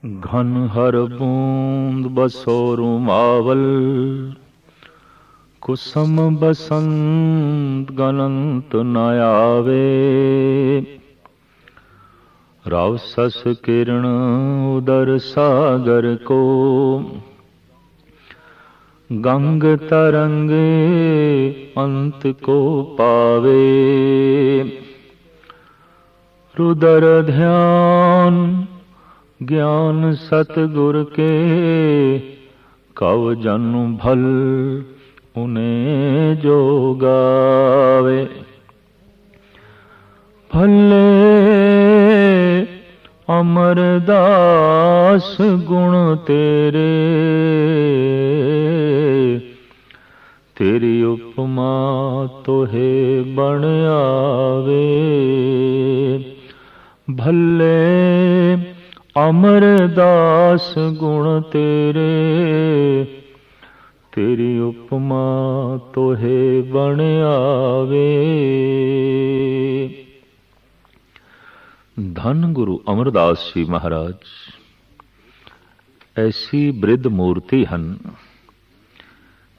घन हर बूंद बसोरु मावल, कुसम बसंत गनंत न आवे। राव सस किरण उदर सागर को, गंग तरंगे अंत को पावे। रुदर ध्यान ज्ञान सतगुर के, कव जन भल उन्हें जो गावे। भले अमरदास गुण तेरे, तेरी उपमा तोहे बन आवे। भले अमरदास गुण तेरे, तेरी उपमा तोहे बन आवे। धन गुरु अमरदास जी महाराज ऐसी बृद्ध मूर्ति ਹਨ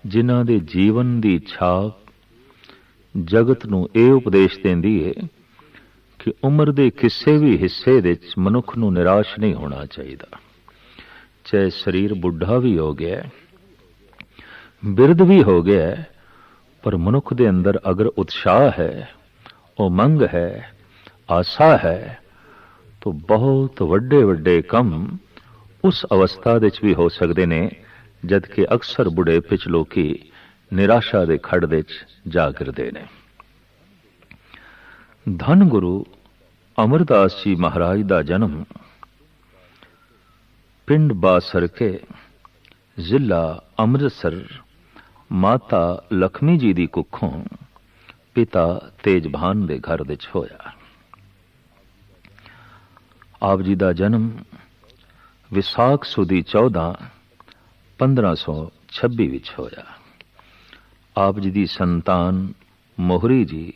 जिन्हां दे जीवन दी छाप जगत ਨੂੰ ਇਹ ਉਪਦੇਸ਼ ਦਿੰਦੀ ਹੈ कि उम्र के किसी भी हिस्से मनुख नूं निराश नहीं होना चाहिए। चाहे शरीर बुढ़ा भी हो गया, बिरध भी हो गया, पर मनुख के अंदर अगर उत्साह है, उमंग है, आशा है, तो बहुत वड्डे वड्डे कम उस अवस्था विच भी हो सकते ने जबकि अक्सर बुढ़ेपे च लोकी निराशा के खड़ विच जा गिरदे ने। धन गुरु अमरदास जी महाराज का जन्म पिंड बासरके, जिला अमृतसर, माता लक्ष्मी जी की कुखों पिता तेजभान के घर विच होया। आप जी का जन्म विसाख सुदी 14 1526 विच होया। आप जी की संतान मोहरी जी,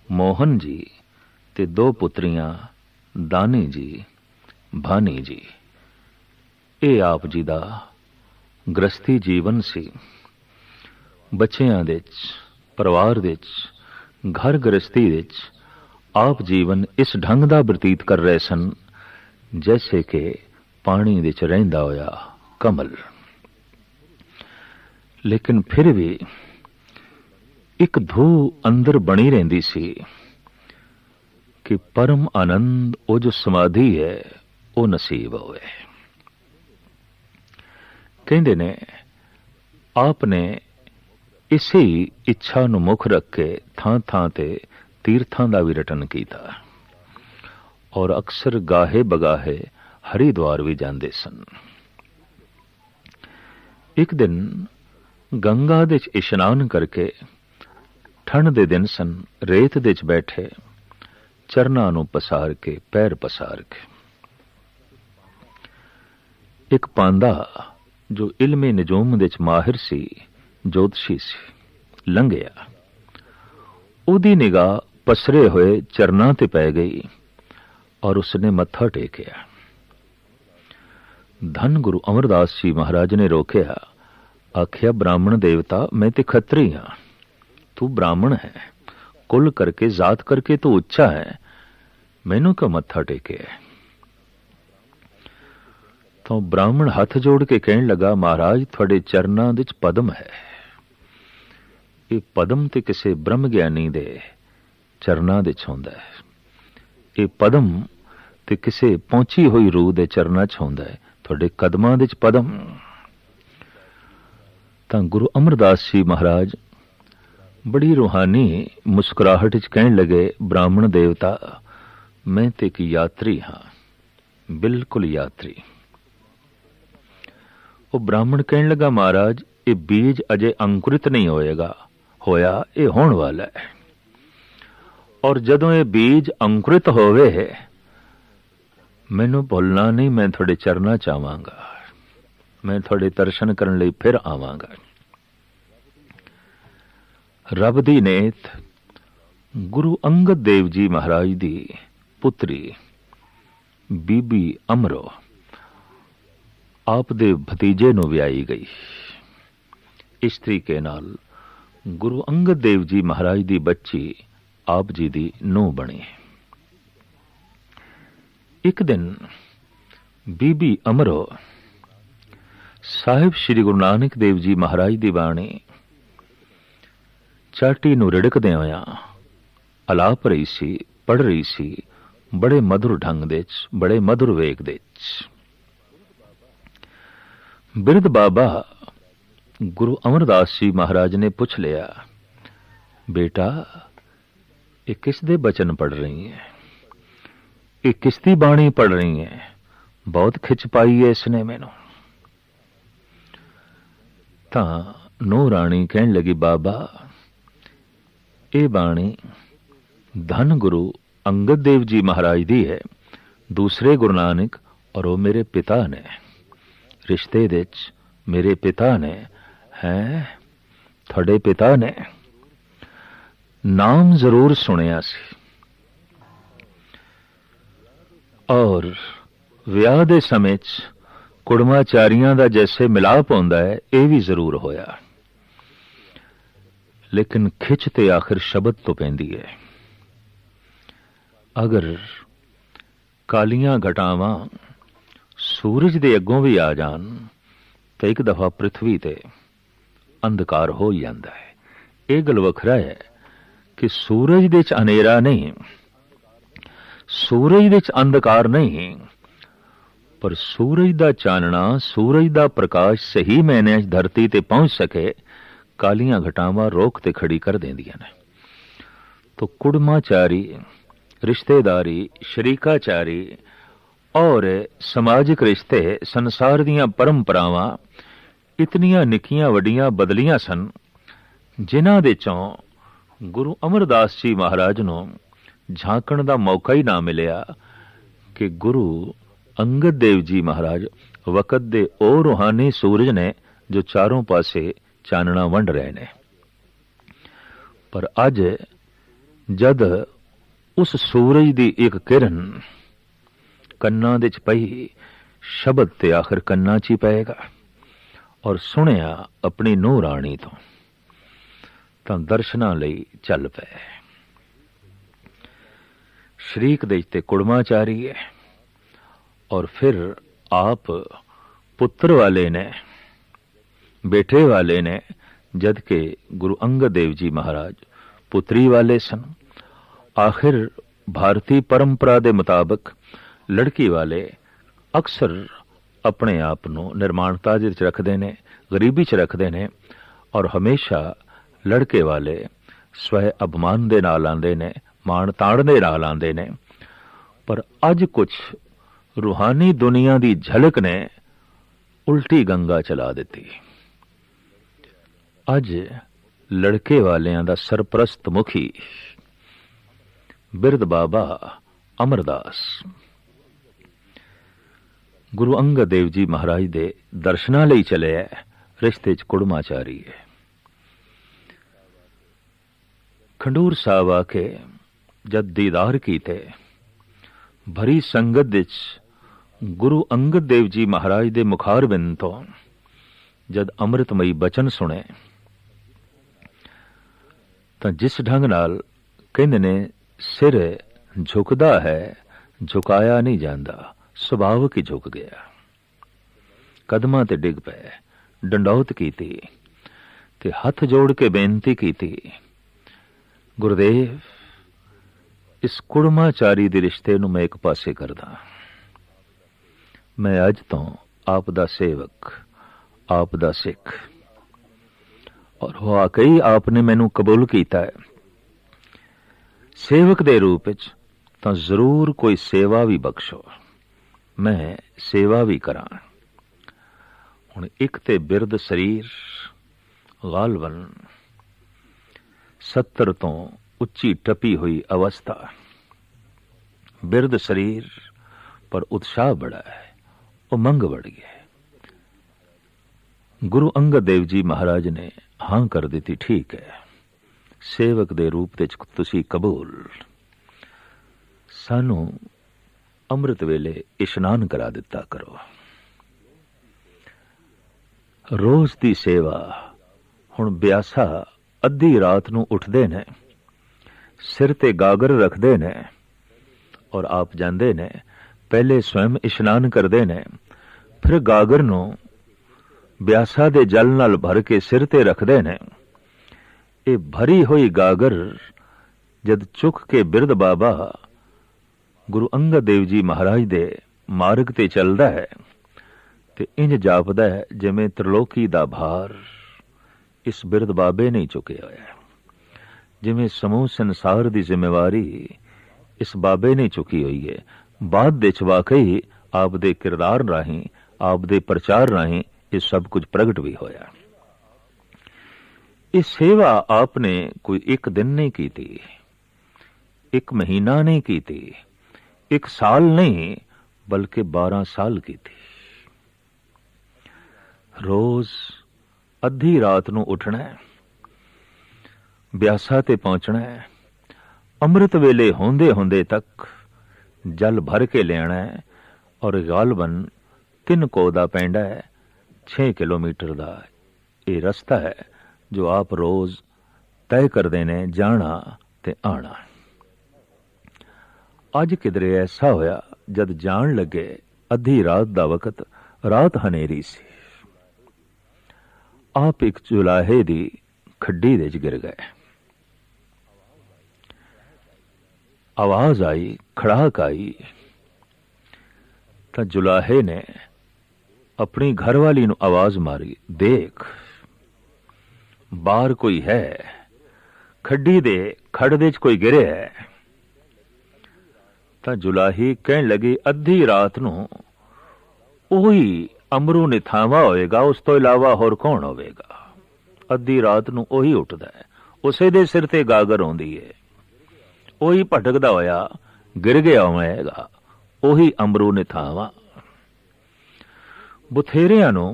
मोहन जी ते 2 पुत्रियां दानी जी, भानी जी। ये आप जी का गृहस्थी जीवन सी। बच्चियां दे परिवार दे घर गृहस्थी दे आप जीवन इस ढंग का बतीत कर रहे सन जैसे कि पानी दे रहिंदा होया कमल। लेकिन फिर भी एक धू अंदर बनी रहिंदी सी कि परम आनंद वो जो समाधि है वो नसीब होवे। कहंदे ने आपने इसी इच्छा नूं मुख रख के थां थां ते तीर्थां दा भी रटन कीता और अक्सर गाहे बगाहे हरिद्वार भी जांदे सन। एक दिन गंगा दे इशनान करके ठंड दे दिन सन, रेत दे बैठे चरना नूं पसार के, पैर पसार के, एक पांदा जो इल्मे निजूम दे माहिर सी, ज्योतिषी सी, लंघिया। उदी निगाह पसरे हुए चरना ते पै गई और उसने मत्था टेकिया। धन गुरु अमरदास जी महाराज ने रोकया, आखिया ब्राह्मण देवता मैं ते खत्री हाँ, तू ब्राह्मण है, कुल करके जात करके तो उच्चा है, मैनू क्यों मत्था टेके है। तो ब्राह्मण हाथ जोड़ के कहने लगा, महाराज थोड़े चरना विच पद्म है, ये पद्म ते किसी ब्रह्म ज्ञानी दे चरना विच हुंदा है, ये पद्म ते किसी पहुंची हुई रूह दे चरना च हुंदा है, थोड़े कदमां विच पद्म। तां गुरु अमरदास जी महाराज बड़ी रूहानी मुस्कुराहट कहने लगे, ब्राह्मण देवता मैं ते की यात्री हाँ, बिल्कुल यात्री। वो ब्राह्मण कहने लगा, महाराज ये बीज अजे अंकुरित नहीं होएगा, होया ये होने वाला है, और जदों ये बीज अंकुरित होवे मैनू भुलना नहीं, मैं थोड़े चरना चाहांगा, मैं थोड़े दर्शन करने लई फिर आवांगा। रब दी नेत गुरु अंगद देव जी महाराज दी पुत्री बीबी अमरो ਆਪ ਦੇ ਭਤੀਜੇ ਨੂੰ ਵਿਆਹੀ ਗਈ। ਇਸ ਤਰੀਕੇ ਨਾਲ ਗੁਰੂ ਅੰਗਦ ਦੇਵ ਜੀ ਮਹਾਰਾਜ ਦੀ ਬੱਚੀ ਆਪ ਜੀ ਦੀ ਨੂੰਹ ਬਣੀ। ਇੱਕ ਦਿਨ ਬੀਬੀ ਅਮਰੋ ਸਾਹਿਬ ਸ੍ਰੀ ਗੁਰੂ ਨਾਨਕ ਦੇਵ ਜੀ ਮਹਾਰਾਜ ਦੀ ਬਾਣੀ ਚਾਟੀ ਨੂੰ ਰਿੜਕਦੇ ਹੋਇਆਂ ਅਲਾਪ ਰਹੀ ਸੀ, ਪੜ੍ਹ ਰਹੀ ਸੀ, ਬੜੇ ਮਧੁਰ ਢੰਗ ਦੇ ਚ, ਬੜੇ ਮਧੁਰ ਵੇਗ ਦੇ ਚ। ਬਿਰਧ ਬਾਬਾ ਗੁਰੂ ਅਮਰਦਾਸ ਜੀ ਮਹਾਰਾਜ ਨੇ ਪੁੱਛ ਲਿਆ, ਬੇਟਾ ਇਹ ਕਿਸ ਦੇ ਬਚਨ ਪੜ੍ਹ ਰਹੀ ਹੈ, ਇਹ ਕਿਸ ਦੀ ਬਾਣੀ ਪੜ੍ਹ ਰਹੀ ਹੈ? ਬਹੁਤ ਖਿੱਚ ਪਾਈ ਹੈ ਇਸਨੇ ਮੈਨੂੰ। ਤਾਂ ਨੂੰਹ ਰਾਣੀ ਕਹਿਣ ਲੱਗੀ, ਬਾਬਾ ਇਹ ਬਾਣੀ ਧੰਨ ਗੁਰੂ ਅੰਗਦ ਦੇਵ ਜੀ ਮਹਾਰਾਜ ਦੀ ਹੈ, ਦੂਸਰੇ ਗੁਰੂ ਨਾਨਕ, ਔਰ ਉਹ ਮੇਰੇ ਪਿਤਾ ਨੇ, ਰਿਸ਼ਤੇ ਦੇ ਚ ਮੇਰੇ ਪਿਤਾ ਨੇ। ਹੈ ਤੁਹਾਡੇ ਪਿਤਾ ਨੇ? ਨਾਮ ਜ਼ਰੂਰ ਸੁਣਿਆ ਸੀ, ਔਰ ਵਿਆਹ ਦੇ ਸਮੇਂ ਚ ਕੁੜਮਾਚਾਰੀਆਂ ਦਾ ਜੈਸੇ ਮਿਲਾਪ ਹੁੰਦਾ ਹੈ ਇਹ ਵੀ ਜ਼ਰੂਰ ਹੋਇਆ, ਲੇਕਿਨ ਖਿੱਚ ਤੇ ਆਖਿਰ ਸ਼ਬਦ ਤੋਂ ਪੈਂਦੀ ਹੈ। ਅਗਰ ਕਾਲੀਆਂ ਘਟਾਵਾਂ ਸੂਰਜ ਦੇ ਅੱਗੋਂ ਵੀ ਆ ਜਾਣ ਤਾਂ ਇੱਕ ਦਫਾ ਪ੍ਰਿਥਵੀ ਤੇ ਅੰਧਕਾਰ ਹੋ ਜਾਂਦਾ ਹੈ। ਇਹ ਗੱਲ ਵੱਖਰਾ ਹੈ ਕਿ ਸੂਰਜ ਦੇ ਚ ਹਨੇਰਾ ਨਹੀਂ, ਸੂਰਜ ਦੇ ਚ ਅੰਧਕਾਰ ਨਹੀਂ, ਪਰ ਸੂਰਜ ਦਾ ਚਾਨਣਾ, ਸੂਰਜ ਦਾ ਪ੍ਰਕਾਸ਼ ਸਹੀ ਮਾਇਨਿਆਂ 'ਚ ਧਰਤੀ ਤੇ ਪਹੁੰਚ ਸਕੇ, ਕਾਲੀਆਂ ਘਟਾਵਾਂ ਰੋਕ ਤੇ ਖੜੀ ਕਰ ਦਿੰਦੀਆਂ ਨੇ। ਤੋ ਕੁੜਮਾਚਾਰੀ, ਰਿਸ਼ਤੇਦਾਰੀ, ਸ਼ਰੀਕਾਚਾਰੀ ਔਰ ਸਮਾਜਿਕ ਰਿਸ਼ਤੇ, ਸੰਸਾਰ ਦੀਆਂ ਪਰੰਪਰਾਵਾਂ ਇਤਨੀਆਂ ਨਿੱਕੀਆਂ ਵੱਡੀਆਂ ਬਦਲੀਆਂ ਸਨ, ਜਿਨ੍ਹਾਂ ਦੇ ਚੋਂ ਗੁਰੂ ਅਮਰਦਾਸ ਜੀ ਮਹਾਰਾਜ ਨੂੰ ਝਾਂਕਣ ਦਾ ਮੌਕਾ ਹੀ ਨਾ ਮਿਲਿਆ ਕਿ ਗੁਰੂ ਅੰਗਦ ਦੇਵ ਜੀ ਮਹਾਰਾਜ ਵਕਤ ਦੇ ਉਹ ਰੂਹਾਨੀ ਸੂਰਜ ਨੇ ਜੋ ਚਾਰੋਂ ਪਾਸੇ ਚਾਨਣਾ ਵੰਡ ਰਹੇ ਨੇ। ਪਰ ਅੱਜ ਜਦ ਉਸ ਸੂਰਜ ਦੀ ਇੱਕ ਕਿਰਨ ਕੰਨਾਂ ਦੇ ਚ ਪਈ, ਸ਼ਬਦ ਤੇ ਆਖਿਰ ਕੰਨਾਂ ਚ ਹੀ ਪਏਗਾ, ਔਰ ਸੁਣਿਆ ਆਪਣੀ ਨੂੰਹ ਰਾਣੀ ਤੋਂ, ਤਾਂ ਦਰਸ਼ਨਾਂ ਲਈ ਚੱਲ ਪਏ। ਸ਼ਰੀਕ ਦੇ ਤੇ ਕੁੜਮਾਚਾਰੀ ਹੈ, ਔਰ ਫਿਰ ਆਪ ਪੁੱਤਰ ਵਾਲੇ ਨੇ, ਬੇਟੇ ਵਾਲੇ ਨੇ, ਜਦ ਕਿ ਗੁਰੂ ਅੰਗਦ ਦੇਵ ਜੀ ਮਹਾਰਾਜ ਪੁੱਤਰੀ ਵਾਲੇ ਸਨ। ਆਖਿਰ ਭਾਰਤੀ ਪਰੰਪਰਾ ਦੇ ਮੁਤਾਬਕ ਲੜਕੀ ਵਾਲੇ ਅਕਸਰ ਆਪਣੇ ਆਪ ਨੂੰ ਨਿਰਮਾਣਤਾ ਦੇ ਵਿੱਚ ਰੱਖਦੇ ਨੇ, ਗਰੀਬੀ 'ਚ ਰੱਖਦੇ ਨੇ, ਔਰ ਹਮੇਸ਼ਾ ਲੜਕੇ ਵਾਲੇ ਸਵੈ ਅਭਿਮਾਨ ਦੇ ਨਾਲ ਆਉਂਦੇ ਨੇ, ਮਾਣ ਤਾਣ ਦੇ ਨਾਲ ਆਉਂਦੇ ਨੇ। ਪਰ ਅੱਜ ਕੁਝ ਰੂਹਾਨੀ ਦੁਨੀਆ ਦੀ ਝਲਕ ਨੇ ਉਲਟੀ ਗੰਗਾ ਚਲਾ ਦਿੱਤੀ। ਅੱਜ ਲੜਕੇ ਵਾਲਿਆਂ ਦਾ ਸਰਪ੍ਰਸਤ ਮੁਖੀ ਬਿਰਧ ਬਾਬਾ ਅਮਰਦਾਸ ਗੁਰੂ ਅੰਗਦ ਦੇਵ ਜੀ ਮਹਾਰਾਜ ਦੇ ਦਰਸ਼ਨਾਂ ਲਈ ਚਲੇ ਹੈ, ਰਿਸ਼ਤੇ 'ਚ ਕੁੜਮਾਚਾਰੀ ਹੈ। ਖੰਡੂਰ ਸਾਹਿਬ ਆ ਕੇ ਜਦ ਦੀਦਾਰ ਕੀਤੇ, ਭਰੀ ਸੰਗਤ ਵਿੱਚ ਗੁਰੂ ਅੰਗਦ ਦੇਵ ਜੀ ਮਹਾਰਾਜ ਦੇ ਮੁਖਾਰਬਿੰਦ ਤੋਂ ਜਦ ਅੰਮ੍ਰਿਤਮਈ ਬਚਨ ਸੁਣੇ, ਤਾਂ ਜਿਸ ਢੰਗ ਨਾਲ ਕਹਿੰਦੇ ਨੇ ਸਿਰ ਝੁਕਦਾ ਹੈ, ਝੁਕਾਇਆ ਨਹੀਂ ਜਾਂਦਾ, ਸੁਭਾਵਕ ਹੀ ਝੁਕ ਗਿਆ। ਕਦਮਾਂ ਤੇ ਡਿੱਗ ਪਏ, ਡੰਡੌਤ ਕੀਤੀ ਤੇ ਹੱਥ ਜੋੜ ਕੇ ਬੇਨਤੀ ਕੀਤੀ, ਗੁਰਦੇਵ ਇਸ ਕੁੜਮਾਚਾਰੀ ਦੇ ਰਿਸ਼ਤੇ ਨੂੰ ਮੈਂ ਇੱਕ ਪਾਸੇ ਕਰਦਾ। ਮੈਂ ਅੱਜ ਤੋਂ ਆਪ ਦਾ ਸੇਵਕ, ਆਪ ਦਾ ਸਿੱਖ, ਔਰ ਵਾਕਈ ਆਪ ਨੇ ਮੈਨੂੰ ਕਬੂਲ ਕੀਤਾ ਹੈ ਸੇਵਕ ਦੇ ਰੂਪ ਵਿੱਚ, ਤਾਂ ਜ਼ਰੂਰ ਕੋਈ ਸੇਵਾ ਵੀ ਬਖਸ਼ੋ, ਮੈਂ ਸੇਵਾ ਵੀ ਕਰਾਂ। ਹੁਣ ਇੱਕ ਤੇ ਬਿਰਧ ਸਰੀਰ, ਗਾਲਵਨ 70 ਤੋਂ ਉੱਚੀ ਟਪੀ ਹੋਈ ਅਵਸਥਾ, ਬਿਰਧ ਸਰੀਰ ਪਰ ਉਤਸ਼ਾਹ ਬੜਾ ਹੈ, ਉਮੰਗ बढ़ गया है। गुरु अंगद देव जी महाराज ने हाँ कर दी, ठीक है, सेवक दे रूप ते तुसी कबूल, सानू अमृत वेले इशनान करा दिता करो। रोज की सेवा। हुण ब्यासा अद्धी रात नूं उठदे ने, सिर ते गागर रखदे ने और आप जांदे ने, पहले स्वयं इशनान करदे ने, फिर गागर नूं ब्यासा दे जल नाल भर के सिर ते रखदे ने। ये भरी हुई गागर जद चुक के बिरध बाबा गुरु अंगद देव जी महाराज दे मार्ग ते चलदा है ते इंज जापदा है जिवें त्रिलोकी दा भार इस बिरध बाबे ने चुकिया होया, जिवें समूह संसार दी जिम्मेवारी इस बाबे ने चुकी हुई है। बाद दे वाकई आप दे किरदार राहीं, आप दे प्रचार राहीं ये सब कुछ प्रगट भी होया। ये सेवा आपने कोई एक दिन नहीं की थी, एक महीना नहीं की थी, एक साल नहीं, बल्कि 12 साल की थी। रोज अद्धी रात नूं उठना है, ब्यासा ते पहुंचना है, अमृत वेले होंदे होंदे तक जल भर के लेना है और गालबन 3 कोदा पैंडा है, 6 किलोमीटर का ये रस्ता है जो आप रोज तय कर देने जाना ते आना। अज किधरे ऐसा होया जद जान लगे अद्धी रात दा वक्त, रात हनेरी सी, आप एक जुलाहे दी खड्डी दे च गिर गए। आवाज आई, खड़ाक आई, तो जुलाहे ने अपनी घरवाली नूं आवाज मारी, देख बाहर कोई है, खड्डी दे खड़ दे च कोई गिरे है। तो जुलाही कहन लगी, अद्धी रात नूं ओही अमरू निथावा होएगा, उस तो इलावा होर कौन होवेगा। अद्धी रात नूं ओही उठदा है, उसे दे सिर ते गागर होंदी है, ओही भटकदा होया गिर गया होवेगा, ओही अमरू निथावा। बथेरियां नूं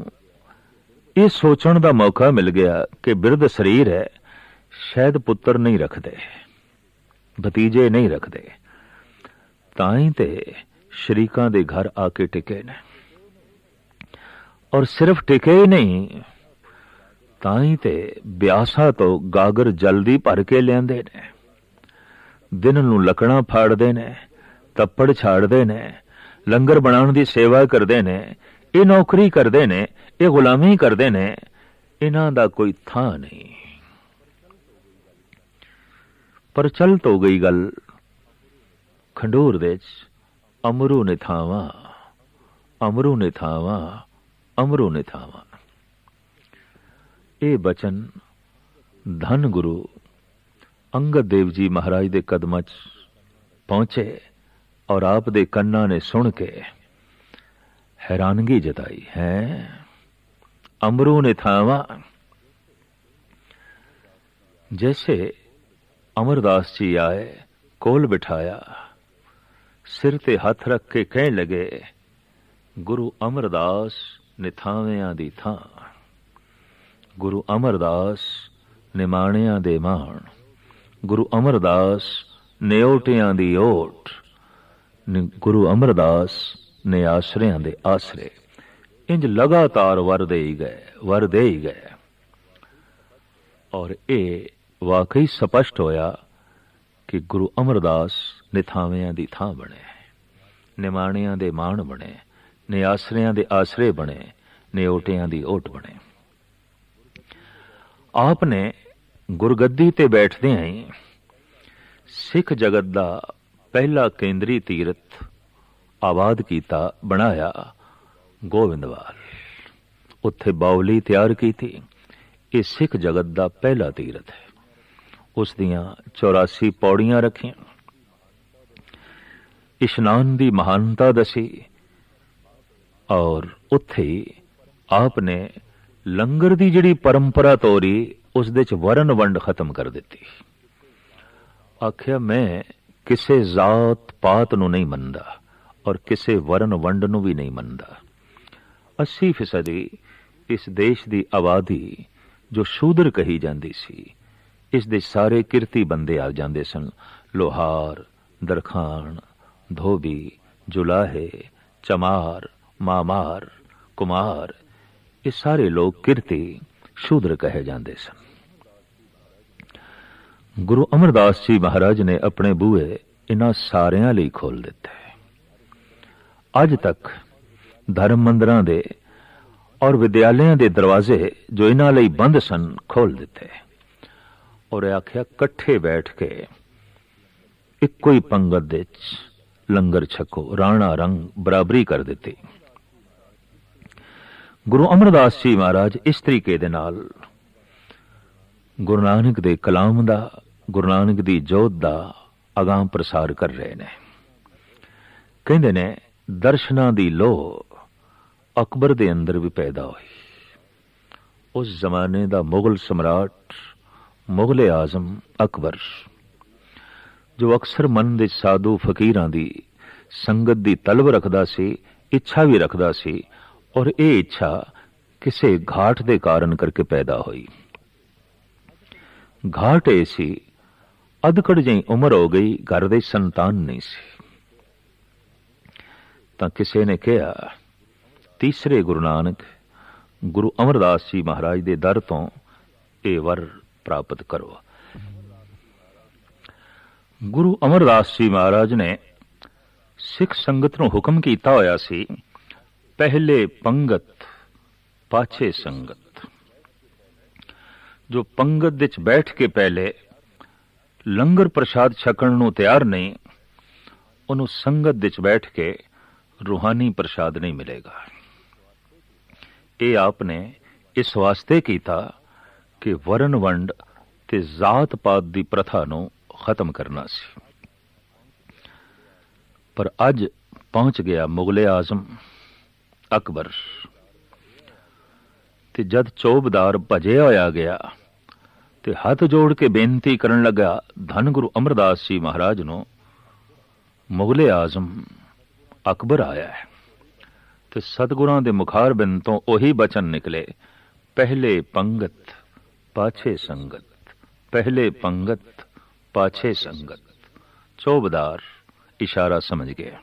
ये सोचण दा मौका मिल गया कि बिरध शरीर है, शायद पुत्र नहीं रखते, भतीजे नहीं रखते, ताई ते शरीकां दे घर आके टिके ने। और सिर्फ टिके ही नहीं, ताई ते ब्यासा तो गागर जल्दी भर के लियांदे ने, दिन नूं लकड़ा फाड़दे ने, तप्पड़ छाड़दे ने, लंगर बनाउण दी सेवा करदे ने, ये नौकरी करदे ने, ये गुलामी करदे ने, इन्हां दा कोई थां नहीं। पर चल तो गई गल खंडूर दे अमरू निथावा, अमरू निथावा, अमरू निथावा। ये बचन धन गुरु अंगद देव जी महाराज दे कदमां च पहुंचे और आप दे कन्ना ने सुन के हैरानगी जताई है। अमरू निथावा, जैसे अमरदास जी आए, कोल बिठाया, सिर ते हथ रख के कहने लगे, गुरु अमरदास निथावियां दी थां, गुरु अमरदास निमाणियां दे माण, गुरु अमरदास नेओटियां दी ओट, गुरु अमरदास ने आसरियां दे आसरे। इंज लगातार वर दे ही गए, वर दे ही गए। और ये वाकई स्पष्ट होया कि गुरु अमरदास निथावियां दी थां बने, निमाणियां दे माण बने, निआसरियां दे आसरे बने, निओटियां दी ओट बने। आपने गुरगद्दी ते बैठदे ही सिख जगत दा पहला केंद्री तीरथ आबाद कीता, बनाया गोविंदवाल, उत्थे बावली तैयार की थी। ये सिख जगत दा पहला तीरथ है। उस दियां 84 पौड़ियां रखियां, इशनान दी महानता दसी और उत्थे आपने लंगर दी जिहड़ी परंपरा तोरी उस दे च वरन वंड खत्म कर दिती। आखिया मैं किसे जात पात नूं नहीं मनदा और किसे वरन वंड नूं भी नहीं मनदा। 80% इस देश दी आबादी जो शूदर कही जाती सी, इस दे सारे किरती बंदे आ जाते सन। लोहार, दरखान, धोबी, जुलाहे, चमार, मामार, कुमार, ਇਹ ਸਾਰੇ ਲੋਕ ਕਿਰਤੀ ਸ਼ੂਦਰ ਕਹੇ ਜਾਂਦੇ ਸਨ। ਗੁਰੂ ਅਮਰਦਾਸ ਜੀ ਮਹਾਰਾਜ ਨੇ ਆਪਣੇ ਬੂਹੇ ਇਹਨਾਂ ਸਾਰਿਆਂ ਲਈ ਖੋਲ ਦਿੱਤੇ। ਅੱਜ ਤੱਕ ਧਰਮ ਮੰਦਰਾਂ ਦੇ ਔਰ ਵਿਦਿਆਲਿਆਂ ਦੇ ਦਰਵਾਜ਼ੇ ਜੋ ਇਹਨਾਂ ਲਈ ਬੰਦ ਸਨ ਖੋਲ ਦਿੱਤੇ, ਔਰ ਆਖਿਆ ਇਕੱਠੇ ਬੈਠ ਕੇ ਇੱਕੋ ਹੀ ਪੰਗਤ ਦੇ ਲੰਗਰ ਛਕੋ, ਰਾਣਾ ਰੰਗ ਬਰਾਬਰੀ ਕਰ ਦਿੱਤੀ। ਗੁਰੂ ਅਮਰਦਾਸ ਜੀ ਮਹਾਰਾਜ ਇਸ ਤਰੀਕੇ ਦੇ ਨਾਲ ਗੁਰੂ ਨਾਨਕ ਦੇ ਕਲਾਮ ਦਾ, ਗੁਰੂ ਨਾਨਕ ਦੀ ਜੋਤ ਦਾ ਅਗਾਂਹ ਪ੍ਰਸਾਰ ਕਰ ਰਹੇ ਨੇ। ਕਹਿੰਦੇ ਨੇ ਦਰਸ਼ਨਾਂ ਦੀ ਲੋਹ ਅਕਬਰ ਦੇ ਅੰਦਰ ਵੀ ਪੈਦਾ ਹੋਈ। ਉਸ ਜ਼ਮਾਨੇ ਦਾ ਮੁਗਲ ਸਮਰਾਟ, ਮੁਗਲ ਆਜ਼ਮ ਅਕਬਰ, ਜੋ ਅਕਸਰ ਮਨ ਦੇ ਸਾਧੂ ਫਕੀਰਾਂ ਦੀ ਸੰਗਤ ਦੀ ਤਲਬ ਰੱਖਦਾ ਸੀ, ਇੱਛਾ ਵੀ ਰੱਖਦਾ ਸੀ, ਔਰ ਇਹ ਇੱਛਾ ਕਿਸੇ ਘਾਟ ਦੇ ਕਾਰਨ ਕਰਕੇ ਪੈਦਾ ਹੋਈ। ਘਾਟ ਇਹ ਸੀ, ਅਧਕੜ ਜਿਹੀ ਉਮਰ ਹੋ ਗਈ, ਘਰ ਦੇ ਸੰਤਾਨ ਨਹੀਂ ਸੀ। ਤਾਂ ਕਿਸੇ ਨੇ ਕਿਹਾ ਤੀਸਰੇ ਗੁਰੂ ਨਾਨਕ ਗੁਰੂ ਅਮਰਦਾਸ ਜੀ ਮਹਾਰਾਜ ਦੇ ਦਰ ਤੋਂ ਇਹ ਵਰ ਪ੍ਰਾਪਤ ਕਰੋ। ਗੁਰੂ ਅਮਰਦਾਸ ਜੀ ਮਹਾਰਾਜ ਨੇ ਸਿੱਖ ਸੰਗਤ ਨੂੰ ਹੁਕਮ ਕੀਤਾ ਹੋਇਆ ਸੀ, ਪਹਿਲੇ ਪੰਗਤ ਪਾਛੇ ਸੰਗਤ। ਜੋ ਪੰਗਤ ਵਿੱਚ ਬੈਠ ਕੇ ਪਹਿਲੇ ਲੰਗਰ ਪ੍ਰਸ਼ਾਦ ਛਕਣ ਨੂੰ ਤਿਆਰ ਨਹੀਂ, ਉਹਨੂੰ ਸੰਗਤ ਵਿੱਚ ਬੈਠ ਕੇ ਰੂਹਾਨੀ ਪ੍ਰਸ਼ਾਦ ਨਹੀਂ ਮਿਲੇਗਾ। ਇਹ ਆਪ ਨੇ ਇਸ ਵਾਸਤੇ ਕੀਤਾ ਕਿ ਵਰਨ ਵੰਡ ਤੇ ਜ਼ਾਤ ਪਾਤ ਦੀ ਪ੍ਰਥਾ ਨੂੰ ਖਤਮ ਕਰਨਾ ਸੀ। ਪਰ ਅੱਜ ਪਹੁੰਚ ਗਿਆ ਮੁਗਲੇ ਆਜ਼ਮ ਅਕਬਰ, ਤੇ ਜਦ ਚੌਬਦਾਰ ਭਜਿਆ ਹੋਇਆ ਗਿਆ ਤੇ ਹੱਥ ਜੋੜ ਕੇ ਬੇਨਤੀ ਕਰਨ ਲੱਗਾ ਧੰਨ ਗੁਰੂ ਅਮਰਦਾਸ ਜੀ ਮਹਾਰਾਜ ਨੂੰ, ਮੁਗਲੇ ਆਜ਼ਮ ਅਕਬਰ ਆਇਆ ਹੈ। ਤੇ ਸਤਿਗੁਰਾਂ ਦੇ ਮੁਖਾਰਬਿੰਦ ਤੋਂ ਉਹੀ ਬਚਨ ਨਿਕਲੇ, ਪਹਿਲੇ ਪੰਗਤ ਪਾਛੇ ਸੰਗਤ, ਪਹਿਲੇ ਪੰਗਤ ਪਾਛੇ ਸੰਗਤ। ਚੌਬਦਾਰ ਇਸ਼ਾਰਾ ਸਮਝ ਗਿਆ।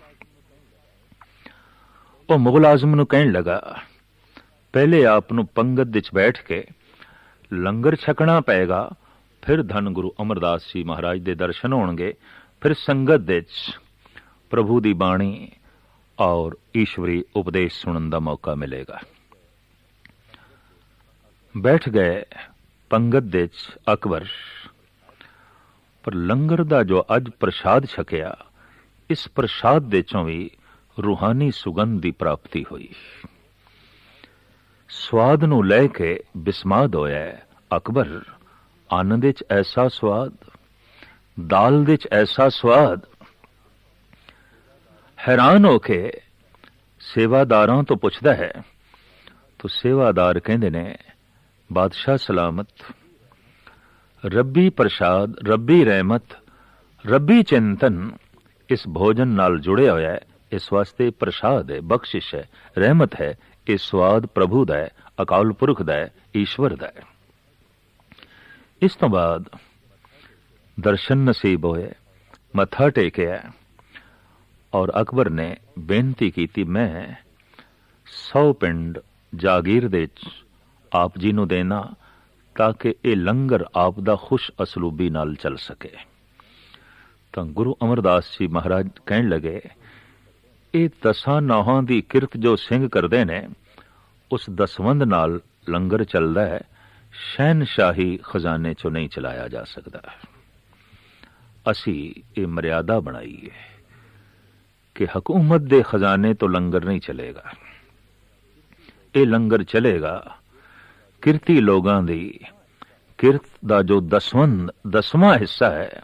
ਉਹ ਮੁਗਲ ਆਜ਼ਮ ਨੂੰ ਕਹਿਣ ਲੱਗਾ, ਪਹਿਲੇ ਆਪ ਨੂੰ ਪੰਗਤ ਵਿੱਚ ਬੈਠ ਕੇ ਲੰਗਰ ਛਕਣਾ ਪਏਗਾ, ਫਿਰ ਧੰਨ ਗੁਰੂ ਅਮਰਦਾਸ ਜੀ ਮਹਾਰਾਜ ਦੇ ਦਰਸ਼ਨ ਹੋਣਗੇ, ਫਿਰ ਸੰਗਤ ਵਿੱਚ ਪ੍ਰਭੂ ਦੀ ਬਾਣੀ ਔਰ ਈਸ਼ਵਰੀ ਉਪਦੇਸ਼ ਸੁਣਨ ਦਾ ਮੌਕਾ ਮਿਲੇਗਾ। ਬੈਠ ਗਏ ਪੰਗਤ ਵਿੱਚ ਅਕਬਰ, ਪਰ ਲੰਗਰ ਦਾ ਜੋ ਅੱਜ ਪ੍ਰਸ਼ਾਦ ਛਕਿਆ, ਇਸ ਪ੍ਰਸ਼ਾਦ ਦੇ ਚੋਂ ਵੀ ਰੂਹਾਨੀ ਸੁਗੰਧ ਦੀ ਪ੍ਰਾਪਤੀ ਹੋਈ। ਸਵਾਦ ਨੂੰ ਲੈ ਕੇ ਬਿਸਮਾਦ ਹੋਇਆ ਅਕਬਰ। ਆਨੰਦ ਵਿੱਚ ਐਸਾ ਸਵਾਦ, ਦਾਲ ਵਿੱਚ ਐਸਾ ਸਵਾਦ। ਹੈਰਾਨ ਹੋ ਕੇ ਸੇਵਾਦਾਰਾਂ ਤੋਂ ਪੁੱਛਦਾ ਹੈ, ਤਾਂ ਸੇਵਾਦਾਰ ਕਹਿੰਦੇ ਨੇ, ਬਾਦਸ਼ਾਹ ਸਲਾਮਤ, ਰੱਬੀ ਪ੍ਰਸ਼ਾਦ, ਰੱਬੀ ਰਹਿਮਤ, ਰੱਬੀ ਚਿੰਤਨ ਇਸ ਭੋਜਨ ਨਾਲ ਜੁੜਿਆ ਹੋਇਆ ਹੈ। ਇਸ ਵਾਸਤੇ ਪ੍ਰਸ਼ਾਦ ਹੈ, ਬਖਸ਼ਿਸ਼ ਹੈ, ਰਹਿਮਤ ਹੈ। ਇਹ ਸਵਾਦ ਪ੍ਰਭੂ ਦਾ ਹੈ, ਅਕਾਲ ਪੁਰਖ ਦਾ ਹੈ, ਈਸ਼ਵਰ ਦਾ ਹੈ। ਇਸ ਤੋਂ ਬਾਅਦ ਦਰਸ਼ਨ ਨਸੀਬ ਹੋਏ, ਮੱਥਾ ਟੇਕਿਆ, ਔਰ ਅਕਬਰ ਨੇ ਬੇਨਤੀ ਕੀਤੀ, ਮੈਂ 100 ਪਿੰਡ ਜਾਗੀਰ ਦੇ ਵਿੱਚ ਆਪ ਜੀ ਨੂੰ ਦੇਣਾ, ਤਾਂ ਕਿ ਇਹ ਲੰਗਰ ਆਪ ਦਾ ਖੁਸ਼ ਅਸਲੂਬੀ ਨਾਲ ਚੱਲ ਸਕੇ। ਤਾਂ ਗੁਰੂ ਅਮਰਦਾਸ ਜੀ ਮਹਾਰਾਜ ਕਹਿਣ ਲੱਗੇ, ਇਹ 10 ਨੌਹਾਂ ਦੀ ਕਿਰਤ ਜੋ ਸਿੰਘ ਕਰਦੇ ਨੇ, ਉਸ ਦਸਵੰਧ ਨਾਲ ਲੰਗਰ ਚੱਲਦਾ ਹੈ, ਸ਼ਹਿਨਸ਼ਾਹੀ ਖਜ਼ਾਨੇ ਚੋਂ ਨਹੀਂ ਚਲਾਇਆ ਜਾ ਸਕਦਾ। ਅਸੀਂ ਇਹ ਮਰਿਆਦਾ ਬਣਾਈ ਹੈ ਕਿ ਹਕੂਮਤ ਦੇ ਖਜ਼ਾਨੇ ਤੋਂ ਲੰਗਰ ਨਹੀਂ ਚਲੇਗਾ। ਇਹ ਲੰਗਰ ਚਲੇਗਾ ਕਿਰਤੀ ਲੋਕਾਂ ਦੀ ਕਿਰਤ ਦਾ ਜੋ ਦਸਵਾਂ ਹਿੱਸਾ ਹੈ,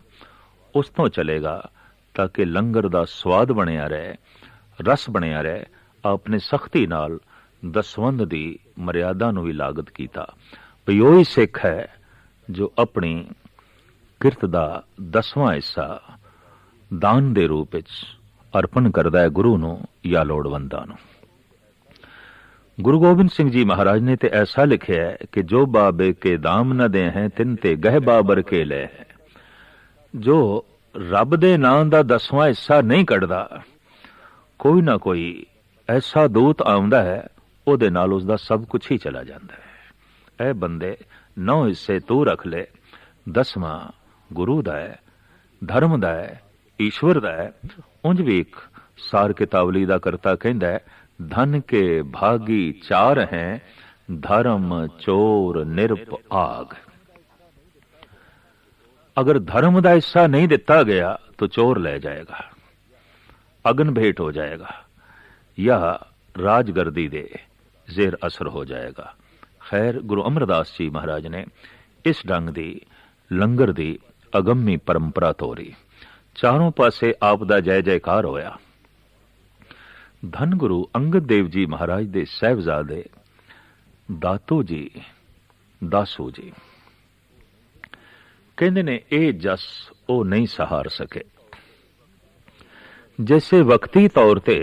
ਉਸ ਤੋਂ ਚਲੇਗਾ, ਤਾਂ ਕਿ ਲੰਗਰ ਦਾ ਸਵਾਦ ਬਣਿਆ ਰਹੇ, ਰਸ ਬਣਿਆ ਰਹੇ। ਆਪਨੇ ਸਖਤੀ ਨਾਲ ਦਸਵੰਧ ਦੀ ਮਰਿਆਦਾ ਨੂੰ ਵੀ ਲਾਗਤ ਕੀਤਾ। ਵੀ ਉਹੀ ਸਿੱਖ ਹੈ ਜੋ ਆਪਣੀ ਕਿਰਤ ਦਾ 10ਵਾਂ ਹਿੱਸਾ ਦਾਨ ਦੇ ਰੂਪ ਵਿੱਚ ਅਰਪਣ ਕਰਦਾ ਹੈ ਗੁਰੂ ਨੂੰ ਜਾਂ ਲੋੜਵੰਦਾਂ ਨੂੰ। ਗੁਰੂ ਗੋਬਿੰਦ ਸਿੰਘ ਜੀ ਮਹਾਰਾਜ ਨੇ ਤੇ ਐਸਾ ਲਿਖਿਆ ਹੈ ਕਿ ਜੋ ਬਾਬੇ ਕੇ ਦਾਮ ਨ ਦੇ ਹੈ ਤਿਨ ਤੇ ਗਹਿ ਬਾਬਰ ਕੇ ਲੈ ਹੈ। ਜੋ ਰੱਬ ਦੇ ਨਾਂ ਦਾ 10ਵਾਂ ਹਿੱਸਾ ਨਹੀਂ ਕੱਢਦਾ, ਕੋਈ ਨਾ ਕੋਈ ਐਸਾ ਦੂਤ ਆਉਂਦਾ ਹੈ, ਉਹਦੇ ਨਾਲ ਉਸਦਾ ਸਭ ਕੁਝ ਹੀ ਚਲਾ ਜਾਂਦਾ ਹੈ। ਇਹ ਬੰਦੇ 9 ਹਿੱਸੇ ਤੂੰ ਰੱਖ ਲੈ, 10ਵਾਂ ਗੁਰੂ ਦਾ ਹੈ, ਧਰਮ ਦਾ ਹੈ, ਈਸ਼ਵਰ ਦਾ ਹੈ। ਉਂਝ ਵੀ ਇੱਕ ਸਾਰ ਕਿਤਾਵਲੀ ਦਾ ਕਰਤਾ ਕਹਿੰਦਾ ਹੈ, ਧਨ ਕੇ ਭਾਗੀ 4 ਹੈ, ਧਰਮ ਚੋਰ ਨਿਰਪ ਆਗ। अगर धर्म का हिस्सा नहीं दिता गया तो चोर ले जाएगा, अगन भेंट हो जाएगा या राजगर्दी दे जेर असर हो जाएगा। खैर, गुरु अमरदास जी महाराज ने इस ढंग की लंगर की अगम्मी परंपरा तोरी। चारों पासे आप दा जय जयकार होया। धन गुरु अंगद देव जी महाराज दे साहिबजादे दातो जी, दासू जी कहते ने ये जस वो नहीं सहार सके। जैसे वक्ती तौर ते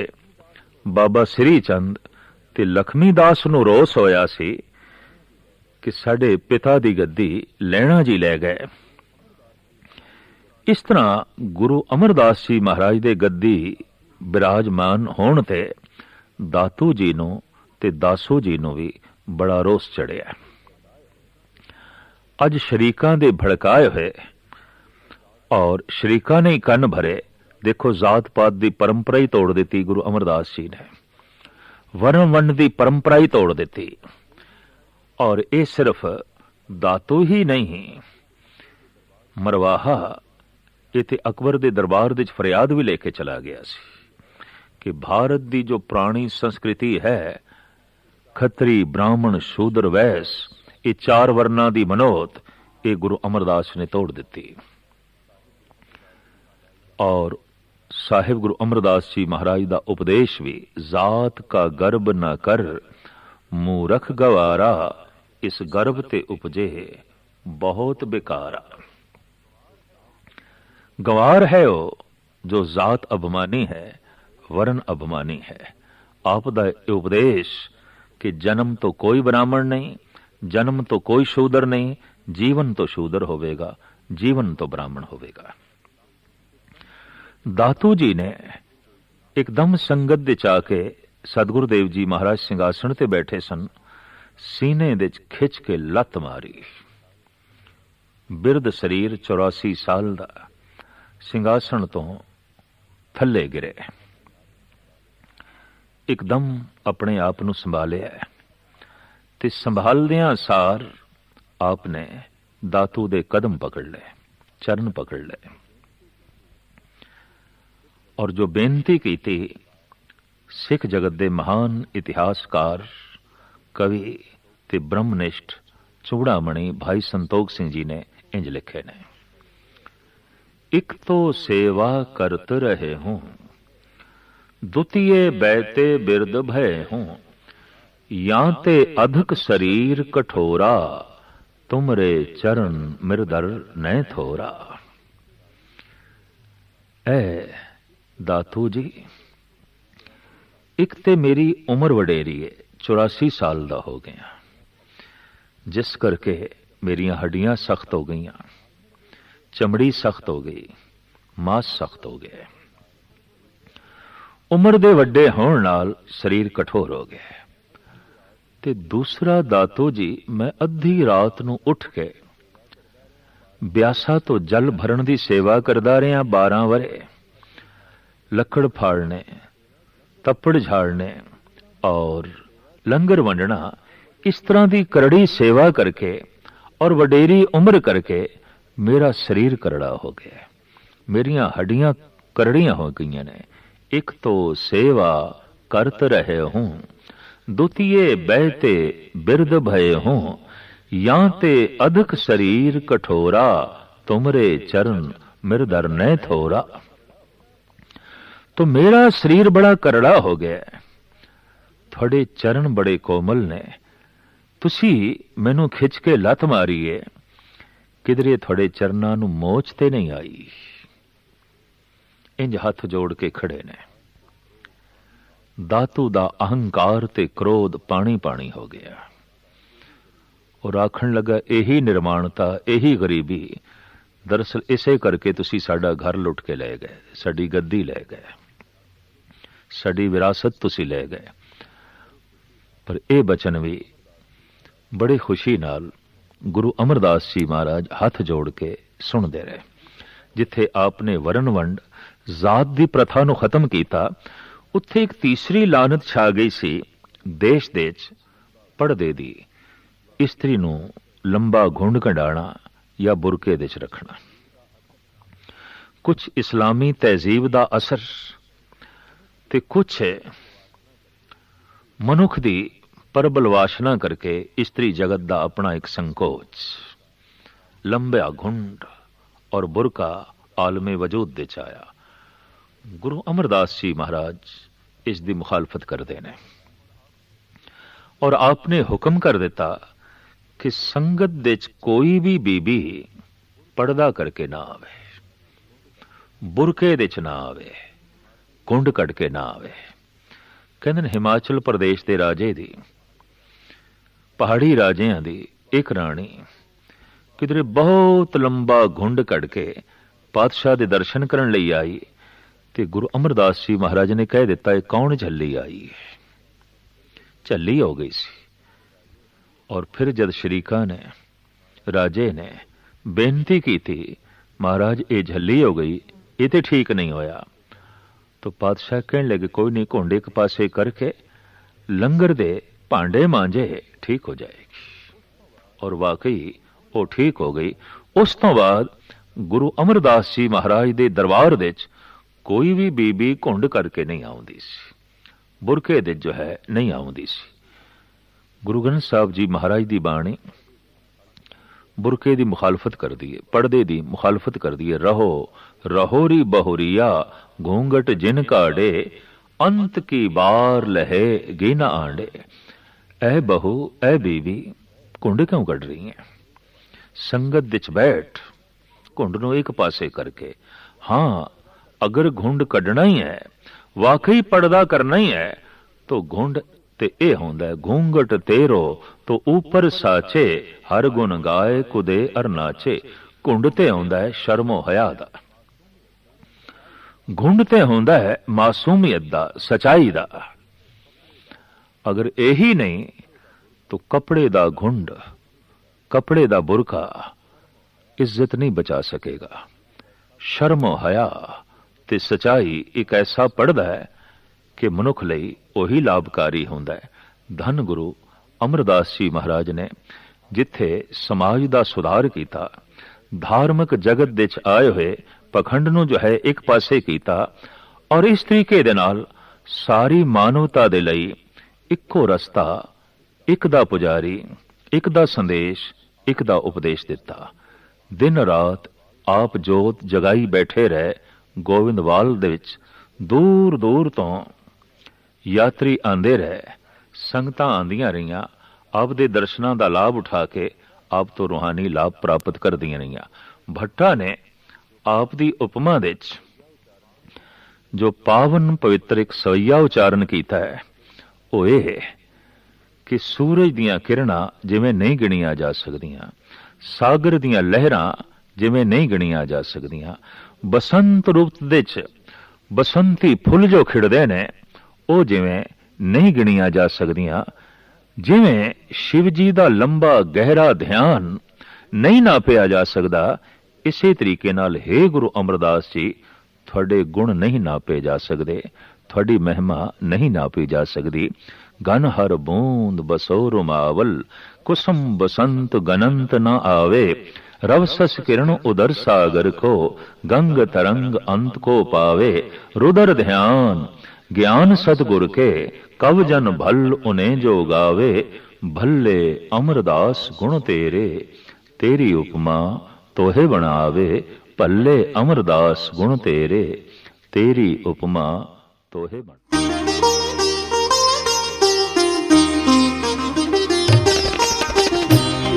बाबा श्री चंद ते लक्ष्मी दास नूं रोस होया सी कि साडे पिता दी गद्दी लैणा जी लै गए, इस तरह गुरु अमरदास जी महाराज दे गद्दी विराजमान होण ते दातू जी नूं ते दासू जी नूं भी बड़ा रोस चढ़िया। अज शरीकां दे भड़काए हुए और शरीकां ने कन्न भरे। देखो, जात पात की परंपरा ही तोड़ दी गुरु अमरदास जी ने, वर्ण वंड की परंपरा ही तोड़ दी। और ये सिर्फ दातू ही नहीं, मरवाहा इत्थे अकबर के दरबार विच फरियाद भी लेके चला गया सी कि भारत की जो पुरानी संस्कृति है, खत्री ब्राह्मण शूद्र वैस, ये 4 वर्णा की मनोत ये गुरु अमरदास ने तोड़ दी। और साहिब गुरु अमरदास जी महाराज का उपदेश भी, जात का गर्भ न कर मूरख गवारा, इस गर्भ ते उपजे बहुत बेकारा। गवार है वो जो जात अभिमानी है, वर्ण अभिमानी है। आप दा उपदेश कि जन्म तो कोई ब्राह्मण नहीं, जन्म तो कोई शूद्र नहीं, जीवन तो शूद्र होवेगा, जीवन तो ब्राह्मण होवेगा। दातू जी ने एकदम संगत दे चाके सतगुरुदेव जी महाराज सिंघासन ते बैठे सन, सीने दे खिंच के लत मारी। बिरद शरीर 84 साल दा सिंघासन तो थले गिरे। एकदम अपने आप नूं संभालिया ते संभालदियां सार आपने दातू दे कदम पकड़ ले, चरण पकड़ ले और जो बेनती की थी, सिख जगत दे महान इतिहासकार, कवि ते ब्रह्मनिष्ठ चूड़ामणि भाई संतोख सिंह जी ने इंज लिखे ने। एक तो सेवा करत रहे हूं, द्वितीय बैते बिरद भय हूं, या ते अधिक शरीर कठोरा, तुमरे चरण मृदर न थोरा। ऐ दातू जी, एक ते मेरी उम्र वडेरी है, 84 साल दा हो गया, जिस करके मेरियां हड्डियां सख्त हो गई, चमड़ी सख्त हो गई, मांस सख्त हो गए। उम्र दे वड्डे होण नाल शरीर कठोर हो गया। ते दूसरा दातो जी, मैं अद्धी रात नूं उठ के ब्यासा तो जल भरण की सेवा करदा रहा 12 वरे। लकड़ फाड़ने, तप्पड़ झाड़ने और लंगर वंडना, इस तरह की करड़ी सेवा करके और वडेरी उम्र करके मेरा शरीर करड़ा हो गया, मेरियां हड्डियां करड़ियां हो गई ने। एक तो सेवा करत रहे हूं, द्वितीय बैते बिरद भय हूं, या ते अधिक शरीर कठोरा, तुमरे चरण मृदर न थोरा। तो मेरा शरीर बड़ा करड़ा हो गया, थोड़े चरण बड़े कोमल ने, तुसी मैनू खिंच के लत मारी है, किधरे थोड़े चरना नू मोच ते नहीं आई। इंज हथ जोड़ के खड़े ने। दातू दा अहंकार ते क्रोध पानी पानी हो गया और आखण लगा, यही निर्माणता, यही गरीबी, दरअसल इसे करके तुसी साडा घर लुट के ले गए, साडी गद्दी ले गए, साडी विरासत तुसी ले गए। पर यह बचन भी बड़ी खुशी नाल गुरु अमरदास जी महाराज हथ जोड़ के सुनते रहे। जिथे आपने वरण वंड जात की प्रथा नूं खत्म किया, उत्थे एक तीसरी लानत छा गई सी, देश दे पढ़दे दी इस्त्री नूं लंबा घुंड कढ़ाना या बुरके दे च रखना। कुछ इस्लामी तहजीब का असर ते कुछ मनुख की प्रबल वासना करके इस्त्री जगत का अपना एक संकोच, लंबा घुंड और बुरका आलमे वजूद दे आया। गुरु अमरदास जी महाराज इसकी मुखालफत करते हैं और आपने हुक्म कर दिता कि संगत दे कोई भी बीबी पर्दा करके ना आवे, बुरके दे च ना आवे, कुंड कट के ना आवे। कहते हिमाचल प्रदेश के राजे दी, पहाड़ी राजियां दी एक राणी किधरे बहुत लंबा घुंड कट के पातशाह दे दर्शन करन लई आई, ते गुरु अमरदास जी महाराज ने कह दिता है कौन झल्ली आई है। झल्ली हो गई सी। और फिर जद शरीका ने, राजे ने बेनती की थी, महाराज ये झल्ली हो गई, ये तो ठीक नहीं होया, तो पातशाह कहने लगे कोई नहीं, घुंड एक पासे करके लंगर दे भांडे मांजे, ठीक हो जाएगी। और वाकई वो ठीक हो गई। उस तो बाद गुरु अमरदास जी महाराज दे दरबार दे कोई भी बीबी घुंड करके नहीं आउंदी सी, बुरके दे जो है नहीं आउंदी सी। गुरु ग्रंथ साहब जी महाराज की बाणी बुरके की मुखालफत कर दी है, पर्दे की मुखालफत कर दी है। रहो रहोरी बहुरिया घूंघट जिन काढ़े, अंत की बार लहे गे न आंडे। ऐ बहू ऐ बीवी घुंड क्यों कढ़ रही है? संगत विच बैठ घुंड नूं एक पासे करके। हाँ, अगर घुंड कढ़ना ही है, वाकई पर्दा करना ही है, तो घुंड ते ए होंदा है घूंघट तेरो तो ऊपर साचे, हर गुण गाए कुदे अर नाचे। घुंड ते होंदा है शर्मो हया दा, घुंड ते होंदा है मासूमियत दा, सच्चाई दा। अगर यही नहीं तो कपड़े दा घुंड, कपड़े दा बुरका इज्जत नहीं बचा सकेगा। शर्मो हया ते सच्चाई एक ऐसा पर्दा है कि मनुख लई वही लाभकारी होंदा है। धन गुरु अमरदास जी महाराज ने जिथे समाज का सुधार किया, धार्मिक जगत दे आए हुए पखंड नूं जो है एक पासे किया, और इस तरीके दे नाल सारी मानवता दे लई इक्को रस्ता, एक दा पुजारी, एक दा संदेश, एक दा उपदेश दिता। दिन रात आप जोत जगाई बैठे रहे। गोविंदवाल दे विच दूर दूर तो यात्री आंदे रहे, संगतां आंदियां रहियां, आप दे दर्शनां दा लाभ उठा के आप तो रूहानी लाभ प्राप्त कर दियां रहियां। भट्टा ने आप दी उपमा दे जो पावन पवित्र एक सवैया उचारण कीता है, वो ये है कि सूरज दियां किरणां जिवें नहीं गिणियां जा सकदियां, सागर दियां लहरां जिवें नहीं गिणियां जा सकदियां, बसंत रुत दे बसंती फुल जो खिड़दे ने वो जिवें नहीं गिणियां जा सकदियां, जिवें शिव जी दा लंबा गहरा ध्यान नहीं नापिया जा सकदा, इसे तरीके नाल हे गुरु अमरदास जी थोड़े गुण नहीं नापे जा सकते, थोड़ी महिमा नहीं नापी जा सकती। गन हर बूंद बसो रुमावल, कुसुम बसंत गनंत न आवे, रवसस किरण उदर सागर को, गंग तरंग अंत को पावे। रुदर ध्यान ज्ञान सतगुर के, कव जन भल उन्हें जो गावे। भल्ले अमरदास गुण तेरे, तेरी उपमा तोहे बनावे। भल्ले अमरदास गुण तेरे, तेरी उपमा तोहे बना।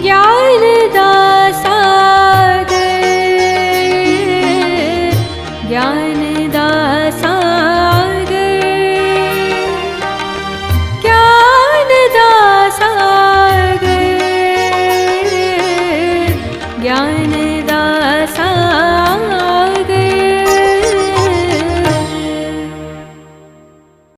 ज्ञान दासागर, ज्ञान दासागर, ज्ञान दासागर, ज्ञान